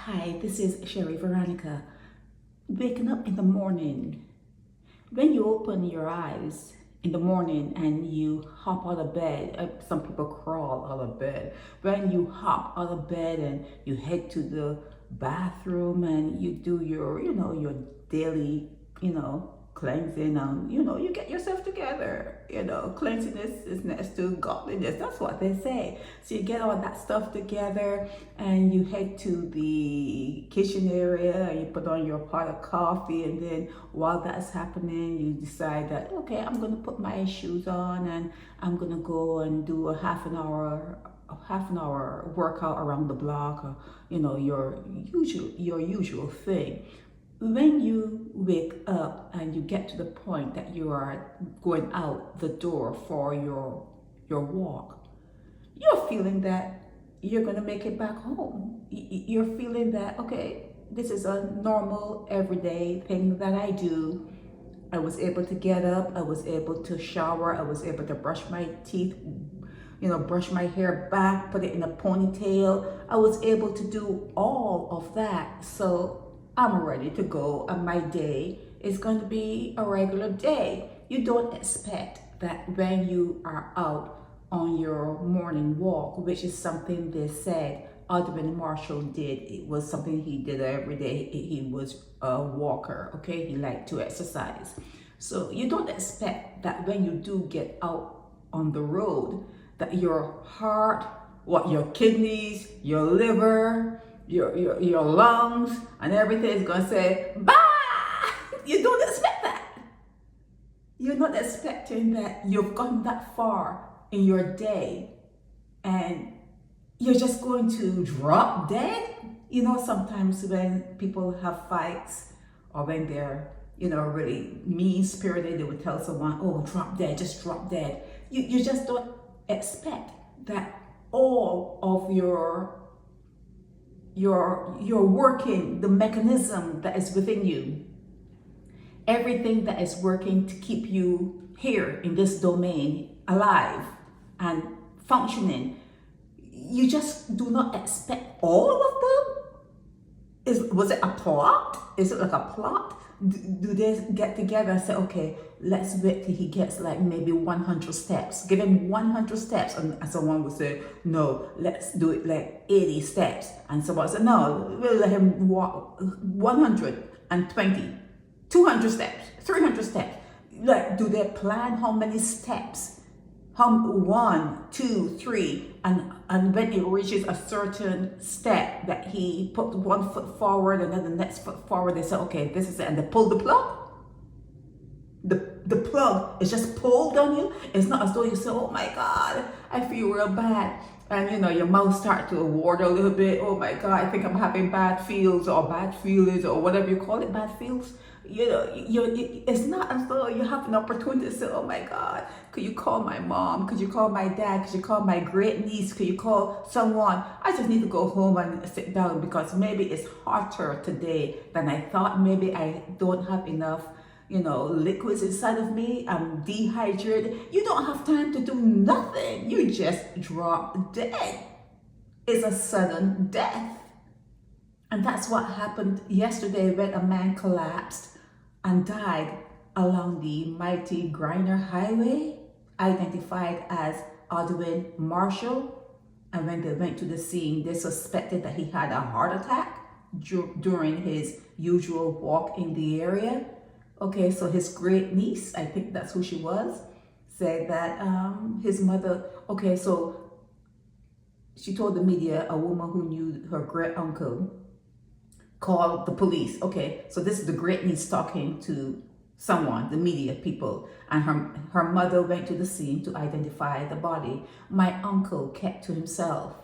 Hi, this is Sherry Veronica. Waking up in the morning. When you open your eyes in the morning and you hop out of bed, some people crawl out of bed. When you hop out of bed and you head to the bathroom and you do your daily, cleansing and, you get yourself together. Cleanliness is next to godliness. That's what they say. So you get all that stuff together and you head to the kitchen area and you put on your pot of coffee, and then while that's happening, you decide that, okay, I'm going to put my shoes on and I'm going to go and do a half an hour workout around the block, or your usual thing. When you wake up and you get to the point that you are going out the door for your walk, you're feeling that you're going to make it back home. You're feeling that, okay, this is a normal everyday thing that I do. I was able to get up, I was able to shower, I was able to brush my teeth, brush my hair back, put it in a ponytail. I was able to do all of that. So I'm ready to go, and my day is going to be a regular day. You don't expect that when you are out on your morning walk, which is something they said Odwin Marshall did. It was something he did every day. He was a walker, okay? He liked to exercise. So you don't expect that when you do get out on the road, that your heart, your kidneys, your liver, your lungs and everything is going to say, bah! You don't expect that. You're not expecting that you've gone that far in your day and you're just going to drop dead. Sometimes when people have fights or when they're, really mean-spirited, they would tell someone, oh, drop dead, just drop dead. You just don't expect that all of your working, the mechanism that is within you, everything that is working to keep you here in this domain alive and functioning, you just do not expect all of them. Was it a plot? Is it like a plot? Do they get together and say, okay, let's wait till he gets like maybe 100 steps. Give him 100 steps. And someone would say, no, let's do it like 80 steps. And someone would say, no, we'll let him walk 120, 200 steps, 300 steps. Like, do they plan how many steps? One, two, three, and when it reaches a certain step that he put one foot forward and then the next foot forward, they say, okay, this is it, and they pull the plug. The plug is just pulled on you. It's not as though you say, oh my God, I feel real bad. And your mouth starts to water a little bit. Oh my God, I think I'm having bad feels or bad feelings or whatever you call it, bad feels. It's not as though you have an opportunity to say, oh my God, could you call my mom? Could you call my dad? Could you call my great niece? Could you call someone? I just need to go home and sit down because maybe it's hotter today than I thought. Maybe I don't have enough liquids inside of me. I'm dehydrated. You don't have time to do nothing. You just drop dead. It's a sudden death. And that's what happened yesterday when a man collapsed and died along the mighty Grynner highway, identified as Odwin Marshall. And when they went to the scene, they suspected that he had a heart attack during his usual walk in the area. Okay, so his great niece, I think that's who she was, said that his mother, okay, so she told the media a woman who knew her great uncle called the police. Okay, so this is the great niece talking to someone, the media people, and her mother went to the scene to identify the body. My uncle kept to himself.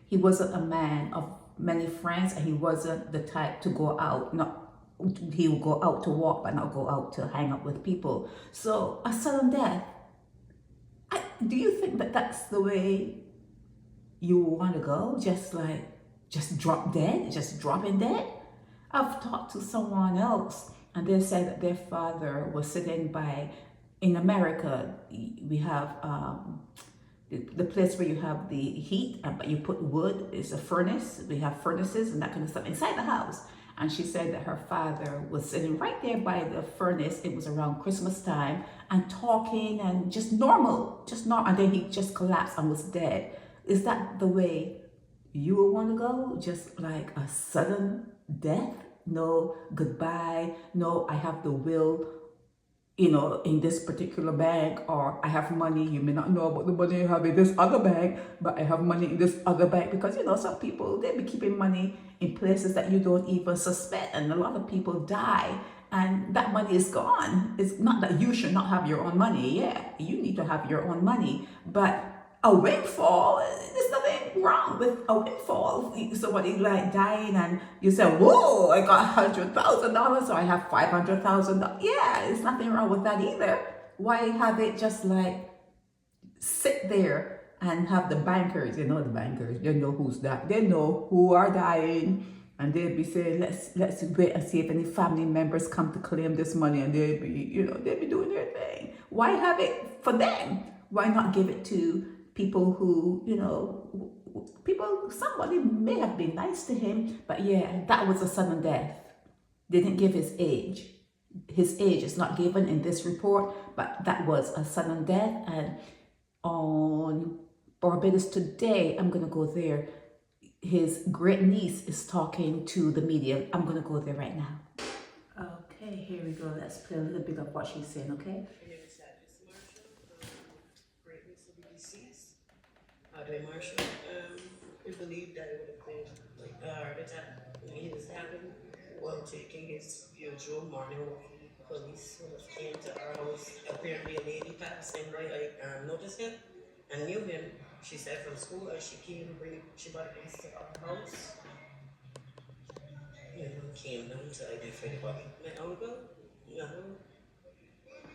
He wasn't a man of many friends, and he wasn't the type to go out. He would go out to walk, but not go out to hang out with people. So a sudden death. Do you think that that's the way you want to go? Just drop dead? Just dropping dead? I've talked to someone else and they said that their father was sitting by, in America, we have the place where you have the heat, but you put wood. It's a furnace. We have furnaces and that kind of stuff inside the house. And she said that her father was sitting right there by the furnace. It was around Christmas time and talking and just normal, and then he just collapsed and was dead. Is that the way you would want to go? Just like a sudden death? No goodbye. No, I have the will, in this particular bank, or I have money. You may not know about the money you have in this other bank, but I have money in this other bank, because some people, they be keeping money in places that you don't even suspect, and a lot of people die and that money is gone. It's not that you should not have your own money. Yeah, you need to have your own money, but a windfall, there's nothing wrong with a windfall. Somebody like dying and you say, whoa, I got $100,000, so I have $500,000. Yeah, there's nothing wrong with that either. Why have it just like sit there and have the bankers, the bankers, they know who's that, they know who are dying, and they'll be saying, let's wait and see if any family members come to claim this money, and they'll be doing their thing. Why have it for them? Why not give it to people who, somebody may have been nice to him, but yeah, that was a sudden death. They didn't give his age. His age is not given in this report, but that was a sudden death. And on Barbados today, I'm going to go there. His great niece is talking to the media. I'm going to go there right now. Okay, here we go. Let's play a little bit of what she's saying, okay? Odwin Marshall, we believe that it would have been like a heart attack when he was having while taking his usual morning walk. Police would have came to our house. Apparently a lady passing by, I noticed him and knew him. She said from school as she came, she brought things to our house. Came down to identify the body. My uncle,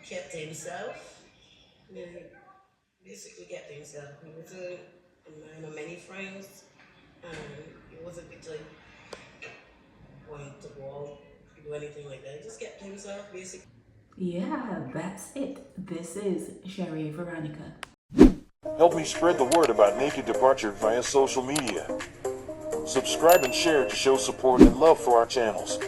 kept to himself. Basically kept to himself. He was a man of many friends, and he wasn't bit like wanting to go out, do anything like that. He just kept to himself, basically. Yeah, that's it. This is Sherry Veronica. Help me spread the word about Naked Departure via social media. Subscribe and share to show support and love for our channels.